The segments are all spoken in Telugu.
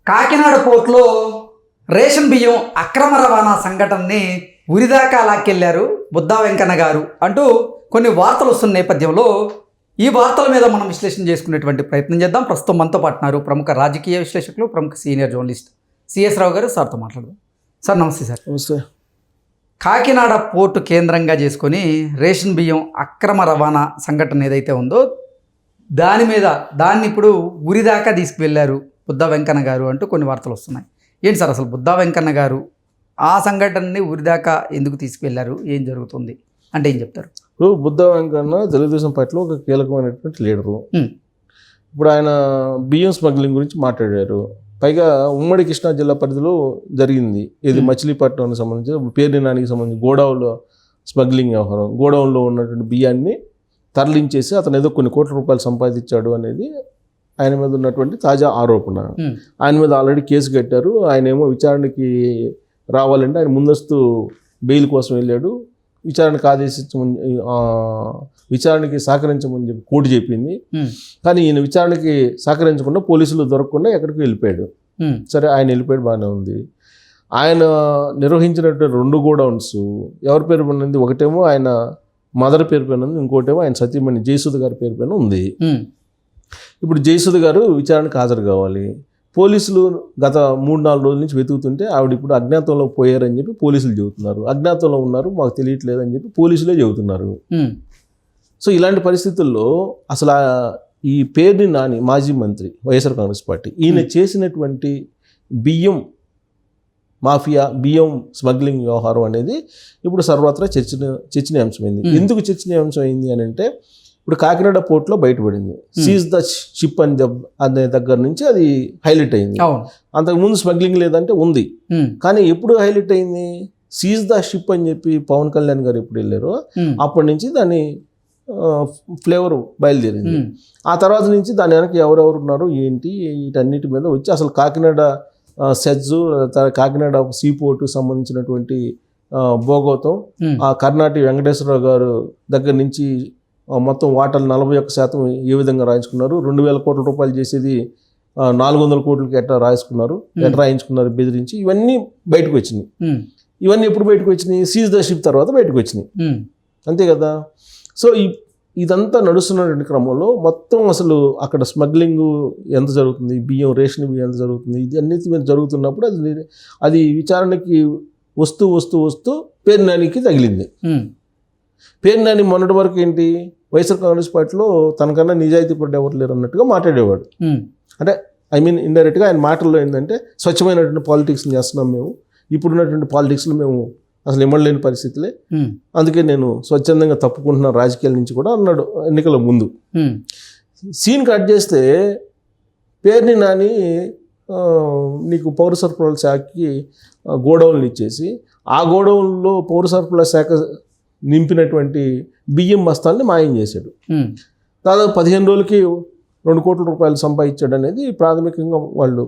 కాకినాడ పోర్టులో రేషన్ బియ్యం అక్రమ రవాణా సంఘటనని ఉరిదాకా లాక్కెళ్లారు బుద్దా వెంకన్న గారు అంటూ కొన్ని వార్తలు వస్తున్న నేపథ్యంలో ఈ వార్తల మీద మనం విశ్లేషణ చేసుకునేటువంటి ప్రయత్నం చేద్దాం. ప్రస్తుతం మనతో పాటున్నారు ప్రముఖ రాజకీయ విశ్లేషకులు, ప్రముఖ సీనియర్ జర్నలిస్ట్ సిఎస్ రావు గారు. సార్తో మాట్లాడదాం. సార్ నమస్తే. సార్ నమస్తే. కాకినాడ పోర్టు కేంద్రంగా చేసుకొని రేషన్ బియ్యం అక్రమ రవాణా సంఘటన ఏదైతే ఉందో దాన్ని ఇప్పుడు ఉరిదాకా తీసుకువెళ్ళారు బుద్దా వెంకన్న గారు అంటూ కొన్ని వార్తలు వస్తున్నాయి. ఏంటి సార్ అసలు బుద్దా వెంకన్న గారు ఆ సంఘటనని ఉరిదాకా ఎందుకు తీసుకువెళ్ళారు, ఏం జరుగుతుంది అంటే ఏం చెప్తారు? ఇప్పుడు బుద్దా వెంకన్న తెలుగుదేశం పార్టీలో ఒక కీలకమైనటువంటి లీడరు. ఇప్పుడు ఆయన బియ్యం స్మగ్లింగ్ గురించి మాట్లాడారు. పైగా ఉమ్మడి కృష్ణా జిల్లా పరిధిలో జరిగింది. ఇది మచిలీపట్నానికి సంబంధించి పేర్నినానికి సంబంధించి గోడౌన్లో స్మగ్లింగ్ వ్యవహారం. గోడౌన్లో ఉన్నటువంటి బియ్యాన్ని తరలించేసి అతను ఏదో కొన్ని కోట్ల రూపాయలు సంపాదించాడు అనేది ఆయన మీద ఉన్నటువంటి తాజా ఆరోపణ. ఆయన మీద ఆల్రెడీ కేసు కట్టారు. ఆయన ఏమో విచారణకి రావాలంటే ఆయన ముందస్తు బెయిల్ కోసం వెళ్ళాడు. విచారణకి సహకరించమని చెప్పి కోర్టు చెప్పింది. కానీ ఈయన విచారణకి సహకరించకుండా పోలీసులు దొరకకుండా ఎక్కడికి వెళ్ళిపోయాడు. సరే, ఆయన వెళ్ళిపోయాడు, బాగానే ఉంది. ఆయన నిర్వహించినటువంటి 2 గోడౌన్స్ ఎవరి పేరు పైన ఉంది? ఒకటేమో ఆయన మదర్ పేరు పైన ఉంది, ఇంకోటేమో ఆయన సతీమణి జయసుధ గారి పేరు పైన ఉంది. ఇప్పుడు జయసుధ గారు విచారణకు హాజరు కావాలి. పోలీసులు గత 3-4 రోజుల నుంచి వెతుకుతుంటే ఆవిడ ఇప్పుడు అజ్ఞాతంలో పోయారని చెప్పి పోలీసులు చెబుతున్నారు. అజ్ఞాతంలో ఉన్నారు, మాకు తెలియట్లేదని చెప్పి పోలీసులే చెబుతున్నారు. సో ఇలాంటి పరిస్థితుల్లో అసలు ఈ పేర్ని నాని మాజీ మంత్రి వైఎస్ఆర్ కాంగ్రెస్ పార్టీ ఈయన చేసినటువంటి బియ్యం మాఫియా, బియ్యం స్మగ్లింగ్ వ్యవహారం అనేది ఇప్పుడు సర్వత్రా చర్చనీయాంశమైంది. ఎందుకు చర్చనీయాంశమైంది అని అంటే, ఇప్పుడు కాకినాడ పోర్టులో బయటపడింది. సీజ్ ద షిప్ అనే దగ్గర నుంచి అది హైలైట్ అయింది. అంతకుముందు స్మగ్లింగ్ లేదంటే ఉంది, కానీ ఎప్పుడు హైలైట్ అయింది? సీజ్ ద షిప్ అని చెప్పి పవన్ కళ్యాణ్ గారు ఎప్పుడు వెళ్ళారో అప్పటి నుంచి దాని ఫ్లేవర్ బయలుదేరింది. ఆ తర్వాత నుంచి దాని వెనక ఎవరెవరు ఉన్నారు ఏంటి వీటన్నిటి మీద వచ్చి అసలు కాకినాడ సెజ్జు, కాకినాడ సీపోర్టు సంబంధించినటువంటి భోగోతం, ఆ కర్ణాటి వెంకటేశ్వరరావు గారు దగ్గర నుంచి మొత్తం వాటాలు 41% ఏ విధంగా రాయించుకున్నారు, 2,000 కోట్ల రూపాయలు చేసేది 400 కోట్లకి ఎట్లా రాయించుకున్నారు బెదిరించి, ఇవన్నీ బయటకు వచ్చినాయి. ఇవన్నీ ఎప్పుడు బయటకు వచ్చినాయి? సీజ్ ద షిప్ తర్వాత బయటకు వచ్చినాయి, అంతే కదా. సో ఇదంతా నడుస్తున్నటువంటి క్రమంలో మొత్తం అసలు అక్కడ స్మగ్లింగ్ ఎంత జరుగుతుంది, రేషన్ బియ్యం ఎంత జరుగుతుంది, ఇది అన్నిటి మీద జరుగుతున్నప్పుడు అది విచారణకి వస్తూ పేర్నానికి తగిలింది. పేర్నాని మొన్నటి వరకు ఏంటి, వైఎస్ఆర్ కాంగ్రెస్ పార్టీలో తనకన్నా నిజాయితీ పడ్డ ఎవరు లేరు అన్నట్టుగా మాట్లాడేవాడు. అంటే ఇండైరెక్ట్గా ఆయన మాటల్లో ఏంటంటే స్వచ్ఛమైనటువంటి పాలిటిక్స్ చేస్తున్నాం మేము, ఇప్పుడున్నటువంటి పాలిటిక్స్లో మేము అసలు ఇమ్మడలేని పరిస్థితులే, అందుకే నేను స్వచ్ఛందంగా తప్పుకుంటున్నాను రాజకీయాల నుంచి కూడా అన్నాడు ఎన్నికల ముందు. సీన్ కట్ చేస్తే పేర్ని నాని నీకు పౌర సరఫరాల శాఖకి గోడౌన్లు ఇచ్చేసి ఆ గోడౌన్లో పౌర సరఫరాల శాఖ నింపినటువంటి బియ్యం బస్తాల్ని మాయం చేశాడు. దాదాపు 15 రోజులకి 2 కోట్ల రూపాయలు సంపాదించాడు అనేది ప్రాథమికంగా వాళ్ళు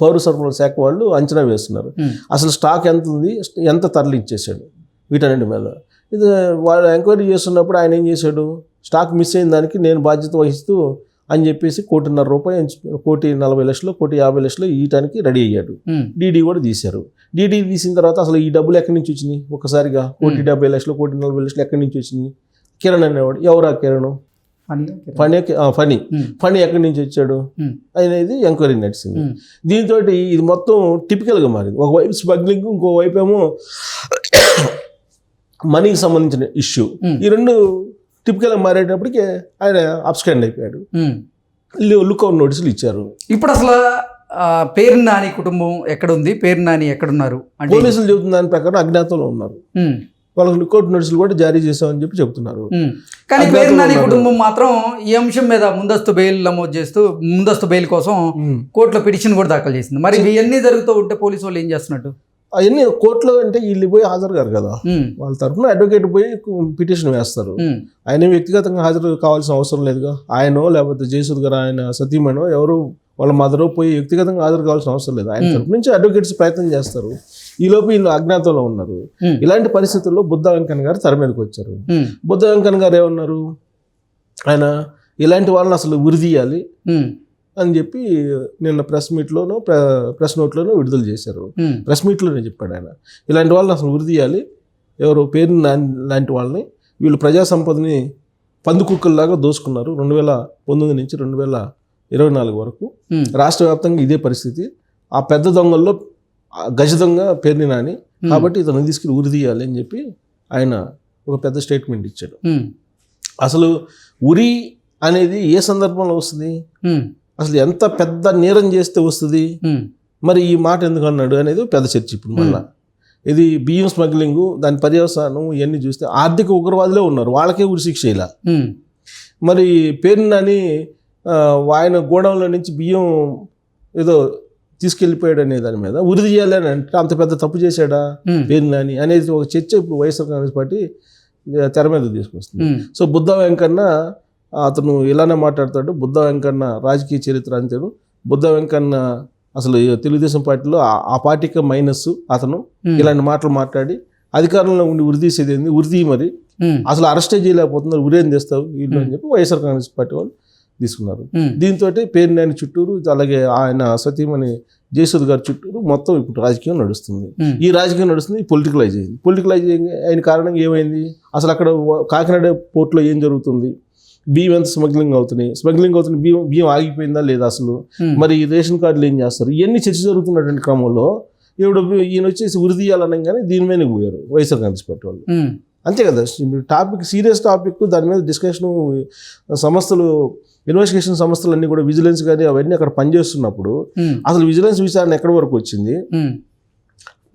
పౌర సరఫరాల శాఖ వాళ్ళు అంచనా వేస్తున్నారు. అసలు స్టాక్ ఎంత ఉంది, ఎంత తరలించేశాడు వీటన్నిటి మీద. ఇది వాళ్ళు ఎంక్వైరీ చేస్తున్నప్పుడు ఆయన ఏం చేశాడు, స్టాక్ మిస్ అయిన దానికి నేను బాధ్యత వహిస్తూ అని చెప్పేసి 1,50,00,000 రూపాయలు, 1,40,00,000, 1,50,00,000 ఇయటానికి రెడీ అయ్యాడు. డీడీ కూడా తీశారు. డీడీ తీసిన తర్వాత అసలు ఈ డబ్బులు ఎక్కడి నుంచి వచ్చినాయి? ఒకసారిగా 1,70,00,000, 1,40,00,000 ఎక్కడి నుంచి వచ్చినాయి? కిరణ్ అనేవాడు. ఎవరా కిరణ్? ఫణి ఎక్కడి నుంచి వచ్చాడు అనేది ఎంక్వైరీ నడిచింది. దీంతో ఇది మొత్తం టిపికల్గా మారింది. ఒకవైపు స్మగ్లింగ్, ఇంకోవైపు ఏమో మనీకి సంబంధించిన ఇష్యూ. ఈ 2 టిపికల్గా మారేటప్పటికి ఆయన అబ్స్కాండ్ అయిపోయాడు. లుక్అవుట్ నోటీసులు ఇచ్చారు. ఇప్పుడు అసలు పేర్ని నాని కుటుంబం ఎక్కడుంది, పేర్ని నాని ఎక్కడున్నారు? పోలీసులు చెబుతున్న దాని ప్రకారం అజ్ఞాతంలో ఉన్నారు. వాళ్ళకి లుక్అవుట్ నోటీసులు కూడా జారీ చేశామని చెప్పి చెప్తున్నారు. కానీ పేర్ని నాని కుటుంబం మాత్రం ఈ అంశం మీద ముందస్తు బెయిల్ నమోదు చేస్తూ ముందస్తు బెయిల్ కోసం కోర్టులో పిటిషన్ కూడా దాఖలు చేసింది. మరి ఇవన్నీ జరుగుతూ ఉంటే పోలీసు వాళ్ళు ఏం చేస్తున్నట్టు? అవన్నీ కోర్టులో అంటే వీళ్ళు పోయి హాజరు గారు కదా, వాళ్ళ తరఫున అడ్వకేట్ పోయి పిటిషన్ వేస్తారు. ఆయన వ్యక్తిగతంగా హాజరు కావాల్సిన అవసరం లేదుగా. ఆయనో లేకపోతే జయసుధ గారు, ఆయన సతీమణో ఎవరు వాళ్ళ మదరో పోయి వ్యక్తిగతంగా హాజరు కావాల్సిన అవసరం లేదు. ఆయన తరఫు నుంచి అడ్వకేట్స్ ప్రయత్నం చేస్తారు. ఈలోపు వీళ్ళు అజ్ఞాతంలో ఉన్నారు. ఇలాంటి పరిస్థితుల్లో బుద్దా వెంకన్న గారు తెర మీదకి వచ్చారు. బుద్దా వెంకన్న గారు ఏమన్నారు, ఆయన ఇలాంటి వాళ్ళని అసలు ఉరిదీయాలి, అని చెప్పి నిన్న ప్రెస్ నోట్లోనూ విడుదల చేశారు. ప్రెస్ మీట్లోనే చెప్పాడు ఆయన, ఇలాంటి వాళ్ళని అసలు ఉరి తీయాలి, ఎవరు పేరు లాంటి వాళ్ళని, వీళ్ళు ప్రజా సంపదని పందుకుక్కల్లాగా దోసుకున్నారు 2019 నుంచి 2024 వరకు. రాష్ట్ర వ్యాప్తంగా ఇదే పరిస్థితి. ఆ పెద్ద దొంగల్లో గజ దొంగ పేరుని నాని, కాబట్టి ఇతను తీసుకుని ఉరి తీయాలి అని చెప్పి ఆయన ఒక పెద్ద స్టేట్మెంట్ ఇచ్చాడు. అసలు ఉరి అనేది ఏ సందర్భంలో వస్తుంది, అసలు ఎంత పెద్ద నేరం చేస్తే వస్తుంది, మరి ఈ మాట ఎందుకు అన్నాడు అనేది పెద్ద చర్చ ఇప్పుడు. మళ్ళీ ఇది బియ్యం స్మగ్లింగ్, దాని పర్యవసానం ఇవన్నీ చూస్తే ఆర్థిక ఉగ్రవాదులే ఉన్నారు, వాళ్ళకే ఉరి శిక్ష ఇలా. మరి పేరు నాని ఆయన గోడౌన్లో నుంచి బియ్యం ఏదో తీసుకెళ్ళిపోయాడు అనే దాని మీద ఉరి తీయాలి అని అంటే అంత పెద్ద తప్పు చేశాడా పేరు నాని అనేది ఒక చర్చ ఇప్పుడు వైఎస్ఆర్ కాంగ్రెస్ పార్టీ తెర మీద తీసుకొస్తుంది. సో బుద్ధ వెంకన్న అతను ఇలానే మాట్లాడతాడు. బుద్ధ వెంకన్న రాజకీయ చరిత్ర అంతేను. బుద్ధ వెంకన్న అసలు తెలుగుదేశం పార్టీలో ఆ పార్టీకి మైనస్. అతను ఇలాంటి మాటలు మాట్లాడి అధికారంలో ఉండి ఉరి తీసేది ఏంది, ఉరి తీయి మరి అసలు అరెస్టే చేయలేకపోతున్నారు, ఉరేం తెస్తావు వీళ్ళు అని చెప్పి వైఎస్ఆర్ కాంగ్రెస్ పార్టీ వాళ్ళు తీసుకున్నారు. దీంతో పేరు నాని చుట్టూరు, అలాగే ఆయన సతీమణి జయసుధ్ గారి చుట్టూరు మొత్తం ఇప్పుడు రాజకీయం నడుస్తుంది. ఈ రాజకీయం నడుస్తుంది, పొలిటికలైజ్ అయింది. పొలిటికలైజ్ అయిన కారణంగా ఏమైంది, అసలు అక్కడ కాకినాడ పోర్టులో ఏం జరుగుతుంది, బియ్యం ఎంత స్మగ్లింగ్ అవుతున్నాయి, బియ్యం ఆగిపోయిందా లేదా, అసలు మరి రేషన్ కార్డులు ఏం చేస్తారు, ఇవన్నీ చర్చ జరుగుతున్నటువంటి క్రమంలో ఈయన వచ్చేసి ఉరి తీయాలనగానే దీని మీద పోయారు వైఎస్ఆర్ కాంగ్రెస్ పార్టీ వాళ్ళు. అంతే కదా, టాపిక్ సీరియస్ టాపిక్, దాని మీద డిస్కషన్, సంస్థలు ఇన్వెస్టిగేషన్ సంస్థలు అన్నీ కూడా విజిలెన్స్ కానీ అవన్నీ అక్కడ పనిచేస్తున్నప్పుడు అసలు విజిలెన్స్ విచారణ ఎక్కడి వరకు వచ్చింది,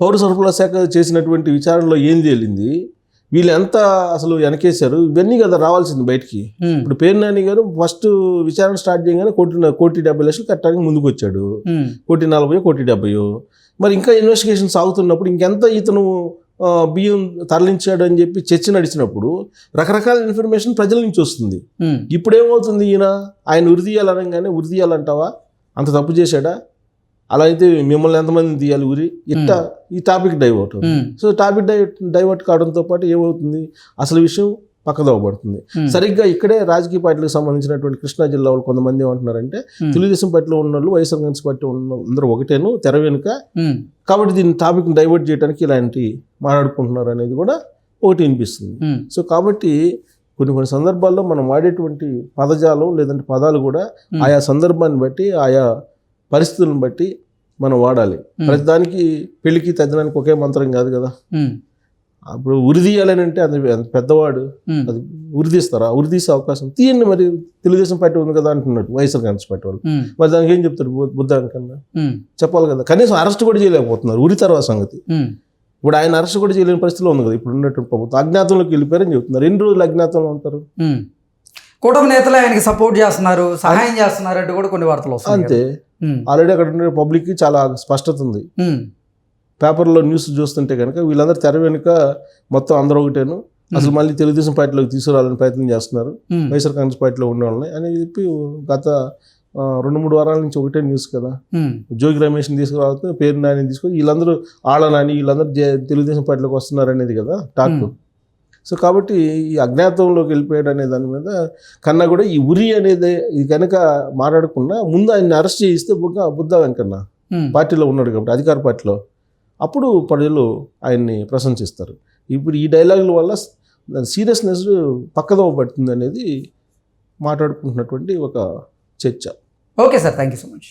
పౌర సరఫరాల శాఖ చేసినటువంటి విచారణలో ఏం తేలింది, వీళ్ళు ఎంత అసలు వెనకేశారు, ఇవన్నీ కదా రావాల్సింది బయటికి. ఇప్పుడు పేరు నాని గారు ఫస్ట్ విచారణ స్టార్ట్ చేయగానే 1,70,00,000 కట్టడానికి ముందుకు వచ్చాడు, 1,40,00,000, 1,70,00,000. మరి ఇంకా ఇన్వెస్టిగేషన్ సాగుతున్నప్పుడు ఇంకెంత ఇతను బియ్యం తరలించాడు అని చెప్పి చర్చ నడిచినప్పుడు రకరకాల ఇన్ఫర్మేషన్ ప్రజల నుంచి వస్తుంది. ఇప్పుడు ఏమవుతుంది, ఆయన ఉరి తీయాలనగానే ఉరి తీయాలంటావా, అంత తప్పు చేశాడా, అలా అయితే మిమ్మల్ని ఎంతమంది తీయాలి ఉరి, ఇట్లా ఈ టాపిక్ డైవర్ట్ అవుతుంది. సో టాపిక్ డైవర్ట్ కావడంతో పాటు ఏమవుతుంది, అసలు విషయం పక్కదోవబడుతుంది. సరిగ్గా ఇక్కడే రాజకీయ పార్టీలకు సంబంధించినటువంటి కృష్ణా జిల్లా వాళ్ళు కొంతమంది ఏమంటున్నారంటే తెలుగుదేశం పార్టీలో ఉన్న వాళ్ళు వైఎస్ఆర్ కాంగ్రెస్ పార్టీ ఉన్న అందరూ ఒకటేను తెర వెనుక, కాబట్టి దీన్ని టాపిక్ డైవర్ట్ చేయడానికి ఇలాంటి మాట్లాడుకుంటున్నారు అనేది కూడా ఒకటి వినిపిస్తుంది. సో కాబట్టి కొన్ని సందర్భాల్లో మనం వాడేటువంటి పదజాలం లేదంటే పదాలు కూడా ఆయా సందర్భాన్ని బట్టి ఆయా పరిస్థితులను బట్టి మనం వాడాలి. ప్రతిదానికి పెళ్లికి తగ్గడానికి ఒకే మంత్రం కాదు కదా. అప్పుడు ఉరి తీయాలని అంటే అది పెద్దవాడు, అది ఉరి తీస్తారా, ఉరి తీసే అవకాశం తీయండి, మరి తెలుగుదేశం పార్టీ ఉంది కదా అంటున్నాడు వైఎస్ఆర్ కాంగ్రెస్ పార్టీ వాళ్ళు. మరి దానికి ఏం చెప్తారు బుద్ధ కన్నా, చెప్పాలి కదా. కనీసం అరెస్ట్ కూడా చేయలేకపోతున్నారు ఉరి తర్వాత సంగతి. ఇప్పుడు ఆయన అరెస్ట్ కూడా చేయలేని పరిస్థితిలో ఉంది కదా ఇప్పుడు ఉన్నటువంటి ప్రభుత్వం. అజ్ఞాతంలోకి వెళ్ళిపోయారని చెప్తున్నారు. ఎన్ని రోజులు అజ్ఞాతంలో ఉంటారు. కూటమి నేతలు ఆయనకి సపోర్ట్ చేస్తున్నారు, సహాయం చేస్తున్నారు అంటే కూడా కొన్ని వార్తలు వస్తాయి. అంతే, ఆల్రెడీ అక్కడ ఉండే పబ్లిక్కి చాలా స్పష్టత ఉంది. పేపర్లో న్యూస్ చూస్తుంటే కనుక వీళ్ళందరూ తెర వెనుక మొత్తం అందరూ ఒకటేను, అసలు మళ్ళీ తెలుగుదేశం పార్టీలోకి తీసుకురావాలని ప్రయత్నం చేస్తున్నారు వైఎస్ఆర్ కాంగ్రెస్ పార్టీలో ఉండే వాళ్ళని అని చెప్పి గత 2-3 వారాల నుంచి ఒకటే న్యూస్ కదా. జోగి రమేష్ని తీసుకురావచ్చు, పేరు నాని తీసుకొని వీళ్ళందరూ నాని వీళ్ళందరూ తెలుగుదేశం పార్టీలోకి వస్తున్నారు అనేది కదా టాక్. సో కాబట్టి ఈ అజ్ఞాతంలోకి వెళ్ళిపోయాడు అనే దాని మీద కన్నా కూడా ఈ ఉరి అనేది ఇది కనుక మాట్లాడకుండా ముందు ఆయన్ని అరెస్ట్ చేయిస్తే బుద్ధ వెంకన్న పార్టీలో ఉన్నాడు కాబట్టి అధికార పార్టీలో, అప్పుడు ప్రజలు ఆయన్ని ప్రశంసిస్తారు. ఇప్పుడు ఈ డైలాగుల వల్ల సీరియస్నెస్ పక్కదోవ పడుతుంది అనేది మాట్లాడుకుంటున్నటువంటి ఒక చర్చ. Okay sir, thank you so much.